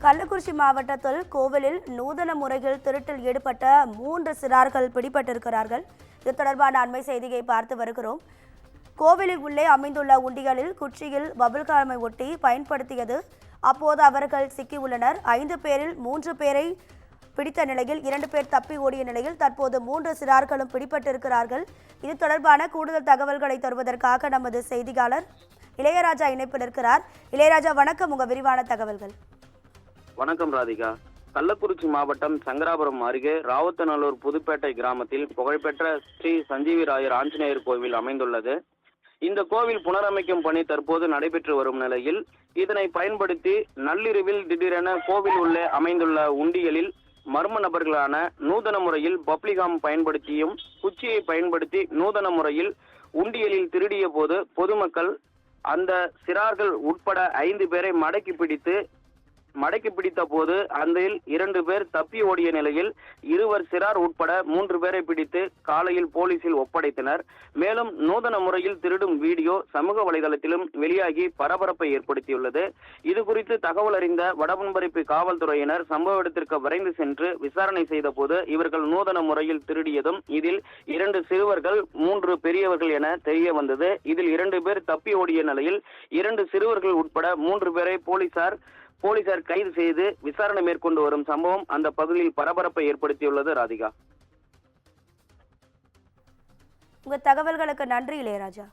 கள்ளக்குறிச்சி மாவட்டத்தில் கோவிலில் நூதன முறையில் திருட்டில் ஈடுபட்ட 3 சிறார்கள் பிடிபட்டிருக்கிறார்கள். இது தொடர்பான அண்மை செய்தியை பார்த்து வருகிறோம். கோவிலில் உள்ளே அமைந்துள்ள உண்டியலில் குச்சியில் பபிள்காமை ஒட்டி பயன்படுத்தியது. அப்போது அவர்கள் சிக்கியுள்ளனர். 5 பேரில் 3 பேரை பிடித்த நிலையில் 2 பேர் தப்பி ஓடிய நிலையில் தற்போது 3 சிறார்களும் பிடிபட்டிருக்கிறார்கள். இது தொடர்பான கூடுதல் தகவல்களை தருவதற்காக நமது செய்தியாளர் இளையராஜா இணைப்பில் இருக்கிறார். இளையராஜா, வணக்கம். உங்க விரிவான தகவல்கள். வணக்கம் ராதிகா. கள்ளக்குறிச்சி மாவட்டம் சங்கராபுரம் அருகே ராவத்தநல்லூர் புதுப்பேட்டை கிராமத்தில் புகழ்பெற்ற ஸ்ரீ சஞ்சீவிராயர் ஆஞ்சநேயர் கோவில் அமைந்துள்ளது. இந்த கோவில் புனரமைக்கும் பணி தற்போது நடைபெற்று வரும் நிலையில் இதனை பயன்படுத்தி நள்ளிரவில் திடீரென கோவில் உள்ளே அமைந்துள்ள உண்டியலில் மர்ம நபர்களான நூதன முறையில் பப்ளிகாம் பயன்படுத்தியும் குச்சியை பயன்படுத்தி நூதன முறையில் உண்டியலில் திருடிய போது பொதுமக்கள் அந்த சிறார்கள் உட்பட 5 பேரை மடக்கி பிடித்த போது அந்த 2 பேர் தப்பி ஓடிய நிலையில் 2 சிறார் உட்பட 3 பேரை பிடித்து காலையில் போலீசில் ஒப்படைத்தனர். மேலும் நூதன முறையில் திருடும் வீடியோ சமூக வலைதளத்திலும் வெளியாகி பரபரப்பை ஏற்படுத்தியுள்ளது. இது குறித்து தகவல் அறிந்த வடபன்பரிப்பு காவல்துறையினர் சம்பவ இடத்திற்கு விரைந்து சென்று விசாரணை செய்த போது இவர்கள் நூதன முறையில் திருடியதும் இதில் 2 சிறுவர்கள் 3 பெரியவர்கள் என தெரிய வந்தது. இதில் 2 பேர் தப்பி ஓடிய நிலையில் 2 சிறுவர்கள் உட்பட 3 பேரை போலீசார் கைது செய்து விசாரணை மேற்கொண்டு வரும் சம்பவம் அந்த பகுதியில் பரபரப்பை ஏற்படுத்தியுள்ளது. ராதிகா, உங்க தகவல்களுக்கு நன்றி இளையராஜா.